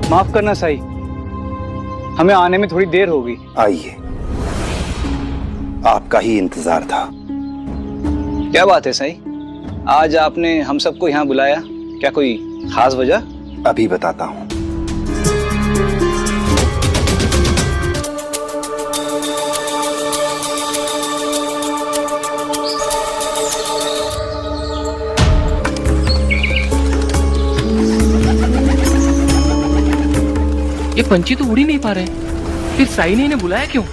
माफ करना साई, हमें आने में थोड़ी देर होगी। आइए, आपका ही इंतजार था। क्या बात है साई, आज आपने हम सबको यहाँ बुलाया, क्या कोई खास वजह? अभी बताता हूं। ये पंछी तो उड़ ही नहीं पा रहे, फिर साई ने इन्हें बुलाया क्यों?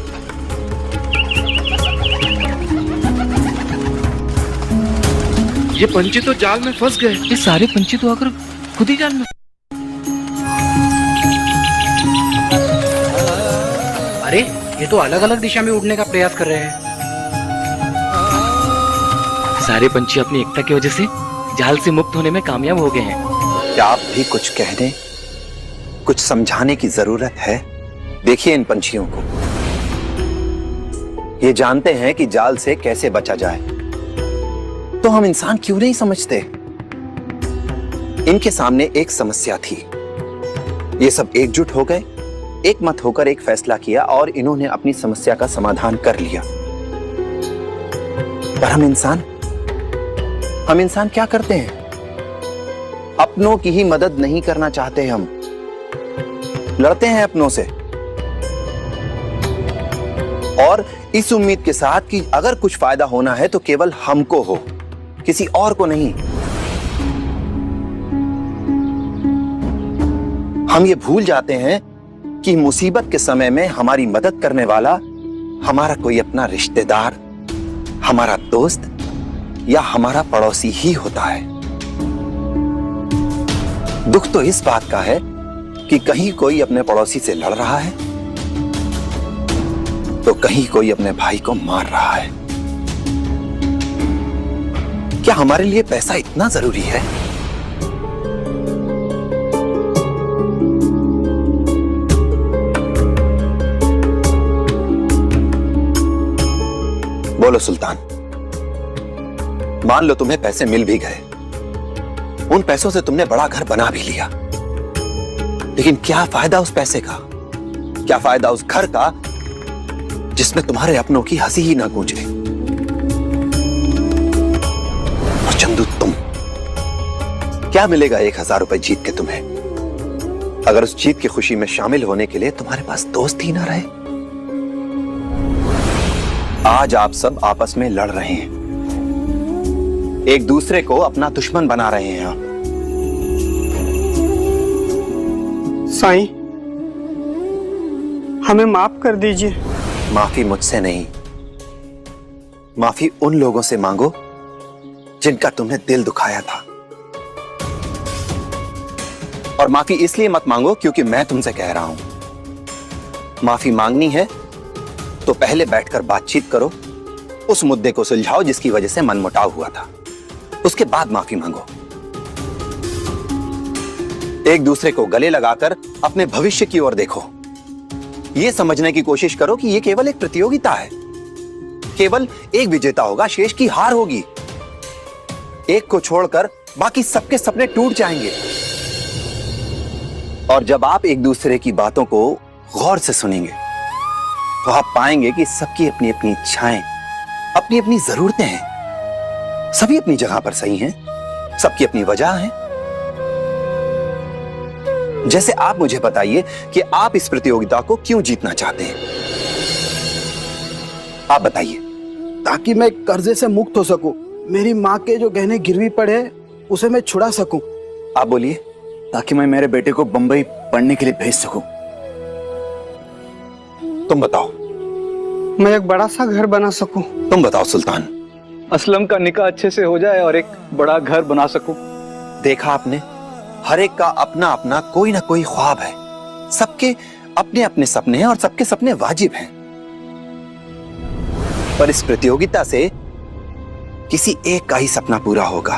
ये पंछी तो जाल में फंस गए। ये सारे पंछी तो आकर खुद ही जाल में। अरे ये तो अलग अलग दिशा में उड़ने का प्रयास कर रहे हैं। सारे पंछी अपनी एकता की वजह से जाल से मुक्त होने में कामयाब हो गए हैं। क्या आप भी कुछ कहने, कुछ समझाने की जरूरत है? देखिए इन पंछियों को, ये जानते हैं कि जाल से कैसे बचा जाए, तो हम इंसान क्यों नहीं समझते? इनके सामने एक समस्या थी, ये सब एकजुट हो गए, एक मत होकर एक फैसला किया और इन्होंने अपनी समस्या का समाधान कर लिया। पर हम इंसान क्या करते हैं? अपनों की ही मदद नहीं करना चाहते, हम लड़ते हैं अपनों से, और इस उम्मीद के साथ कि अगर कुछ फायदा होना है तो केवल हमको हो, किसी और को नहीं। हम ये भूल जाते हैं कि मुसीबत के समय में हमारी मदद करने वाला हमारा कोई अपना रिश्तेदार, हमारा दोस्त या हमारा पड़ोसी ही होता है। दुख तो इस बात का है कि कहीं कोई अपने पड़ोसी से लड़ रहा है तो कहीं कोई अपने भाई को मार रहा है। क्या हमारे लिए पैसा इतना जरूरी है? बोलो सुल्तान, मान लो तुम्हें पैसे मिल भी गए, उन पैसों से तुमने बड़ा घर बना भी लिया, लेकिन क्या फायदा उस पैसे का? क्या फायदा उस घर का जिसमें तुम्हारे अपनों की हंसी ही ना गूंजे? और चंदू तुम, क्या मिलेगा 1000 रुपए जीत के तुम्हें, अगर उस जीत की खुशी में शामिल होने के लिए तुम्हारे पास दोस्त ही ना रहे? आज आप सब आपस में लड़ रहे हैं, एक दूसरे को अपना दुश्मन बना रहे हैं। आप साईं, हमें माफ कर दीजिए। माफी मुझसे नहीं, माफी उन लोगों से मांगो जिनका तुमने दिल दुखाया था। और माफी इसलिए मत मांगो क्योंकि मैं तुमसे कह रहा हूं। माफी मांगनी है तो पहले बैठकर बातचीत करो, उस मुद्दे को सुलझाओ जिसकी वजह से मनमुटाव हुआ था, उसके बाद माफी मांगो। एक दूसरे को गले लगाकर अपने भविष्य की ओर देखो, यह समझने की कोशिश करो कि यह केवल एक प्रतियोगिता है, केवल एक विजेता होगा, शेष की हार होगी। एक को छोड़कर बाकी सबके सपने टूट जाएंगे। और जब आप एक दूसरे की बातों को गौर से सुनेंगे तो आप पाएंगे कि सबकी अपनी अपनी इच्छाएं, अपनी अपनी जरूरतें हैं, सभी अपनी जगह पर सही हैं, सबकी अपनी वजह है। जैसे आप मुझे बताइए कि आप इस प्रतियोगिता को क्यों जीतना चाहते हैं? आप बताइए। ताकि मैं कर्जे से मुक्त हो सकूं, मेरी माँ के जो गहने गिरवी पड़े उसे मैं छुड़ा सकूं। आप बोलिए। ताकि मैं मेरे बेटे को बंबई पढ़ने के लिए भेज सकूं। तुम बताओ। मैं एक बड़ा सा घर बना सकूं। तुम बताओ सुल्तान। असलम का निकाह अच्छे से हो जाए और एक बड़ा घर बना सकूं। देखा आपने, हर एक का अपना अपना कोई ना कोई ख्वाब है, सबके अपने अपने सपने हैं और सबके सपने वाजिब हैं। पर इस प्रतियोगिता से किसी एक का ही सपना पूरा होगा।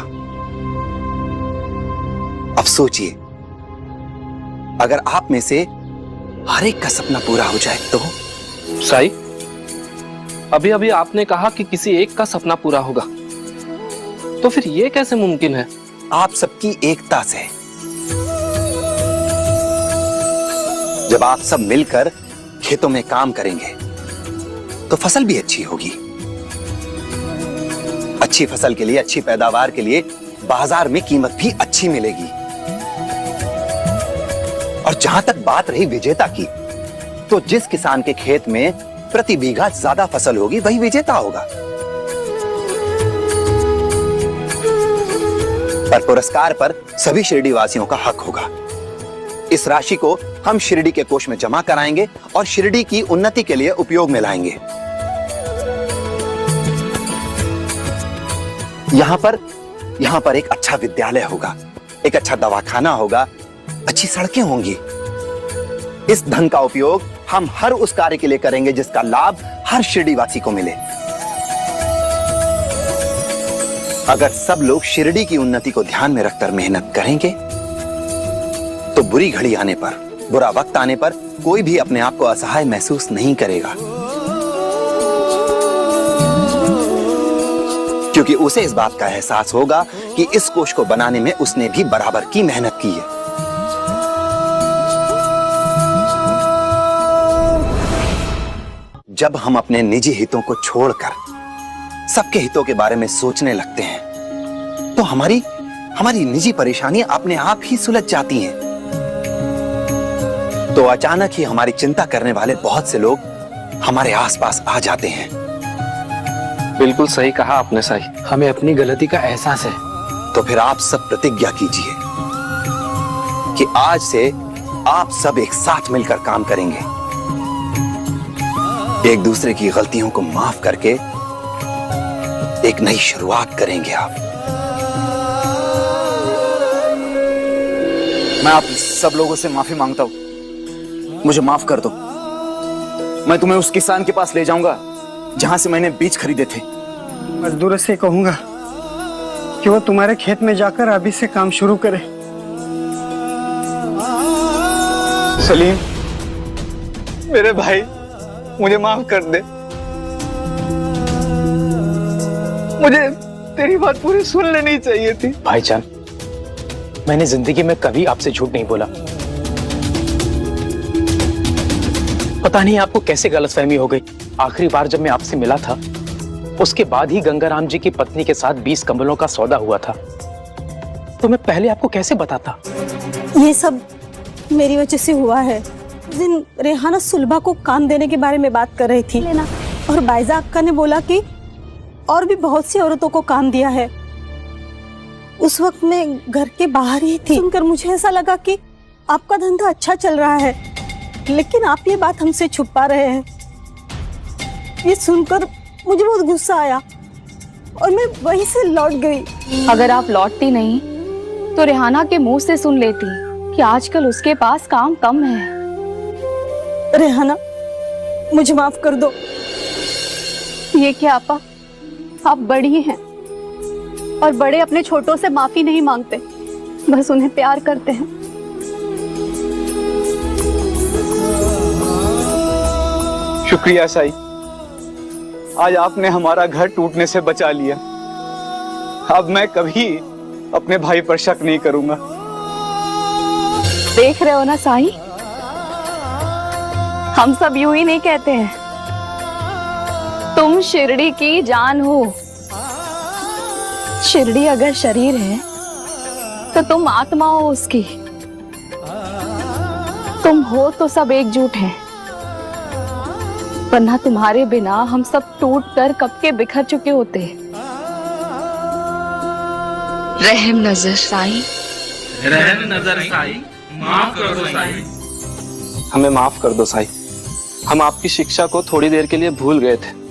अब सोचिए, अगर आप में से हर एक का सपना पूरा हो जाए तो? साई, अभी अभी आपने कहा कि किसी एक का सपना पूरा होगा, तो फिर ये कैसे मुमकिन है? आप सबकी एकता से। जब आप सब मिलकर खेतों में काम करेंगे तो फसल भी अच्छी होगी। अच्छी फसल के लिए, अच्छी पैदावार के लिए बाजार में कीमत भी अच्छी मिलेगी। और जहां तक बात रही विजेता की, तो जिस किसान के खेत में प्रति बीघा ज्यादा फसल होगी वही विजेता होगा। पर पुरस्कार पर सभी शिरडी वासियों का हक होगा। इस राशि को हम शिरडी के कोष में जमा कराएंगे और शिरडी की उन्नति के लिए उपयोग में लाएंगे। यहां पर एक अच्छा विद्यालय होगा, एक अच्छा दवाखाना होगा, अच्छी सड़कें होंगी। इस धन का उपयोग हम हर उस कार्य के लिए करेंगे जिसका लाभ हर शिरडीवासी को मिले। अगर सब लोग शिरडी की उन्नति को ध्यान में रखकर मेहनत करेंगे तो बुरी घड़ी आने पर, बुरा वक्त आने पर कोई भी अपने आप को असहाय महसूस नहीं करेगा, क्योंकि उसे इस बात का एहसास होगा कि इस कोष को बनाने में उसने भी बराबर की मेहनत की है। जब हम अपने निजी हितों को छोड़कर सबके हितों के बारे में सोचने लगते हैं तो हमारी निजी परेशानियां अपने आप ही सुलझ जाती हैं। तो अचानक ही हमारी चिंता करने वाले बहुत से लोग हमारे आसपास आ जाते हैं। बिल्कुल सही कहा आपने साई। हमें अपनी गलती का एहसास है। तो फिर आप सब प्रतिज्ञा कीजिए कि आज से आप सब एक साथ मिलकर काम करेंगे, एक दूसरे की गलतियों को माफ करके एक नई शुरुआत करेंगे आप। मैं आप सब लोगों से माफी मांगता हूँ, मुझे माफ कर दो। मैं तुम्हें उस किसान के पास ले जाऊंगा जहां से मैंने बीज खरीदे थे। मजदूरों से कहूंगा कि वो तुम्हारे खेत में जाकर अभी से काम शुरू करे। सलीम, मेरे भाई, मुझे माफ कर दे। मुझे तेरी बात पूरी सुन लेनी चाहिए थी। भाईजान, मैंने जिंदगी में कभी आपसे झूठ नहीं बोला। पता नहीं आपको कैसे गलतफहमी हो गई। आखिरी बार जब मैं आपसे मिला था उसके बाद ही गंगाराम जी की पत्नी के साथ 20 कंबलों का सौदा हुआ था। तो मैं पहले आपको कैसे बताता? ये सब मेरी वजह से हुआ है। उस दिन रेहाना सुलभा को काम देने के बारे में बात कर रही थी लेना, और बाइजा अक्का ने बोला कि और भी बहुत सी औरतों को काम दिया है। उस वक्त मैं घर के बाहर ही थी। सुनकर मुझे ऐसा लगा कि आपका धंधा अच्छा चल रहा है, लेकिन आप ये बात हमसे छुपा रहे हैं। ये सुनकर मुझे बहुत गुस्सा आया और मैं वहीं से लौट गई। अगर आप लौटती नहीं तो रेहाना के मुंह से सुन लेती कि आजकल उसके पास काम कम है। रेहाना, मुझे माफ कर दो। ये क्या आपा, आप बड़ी हैं और बड़े अपने छोटों से माफी नहीं मांगते, बस उन्हें प्यार करते हैं। शुक्रिया साई, आज आपने हमारा घर टूटने से बचा लिया। अब मैं कभी अपने भाई पर शक नहीं करूंगा। देख रहे हो ना साई, हम सब यूं ही नहीं कहते हैं। तुम शिरडी की जान हो। शिरडी अगर शरीर है तो तुम आत्मा हो उसकी। तुम हो तो सब एकजुट हैं, वरना तुम्हारे बिना हम सब टूट कर कब के बिखर चुके होते। रहम नजर साईं, रहम नजर साईं, माफ कर दो साईं। हमें माफ कर दो साईं, हम आपकी शिक्षा को थोड़ी देर के लिए भूल गए थे।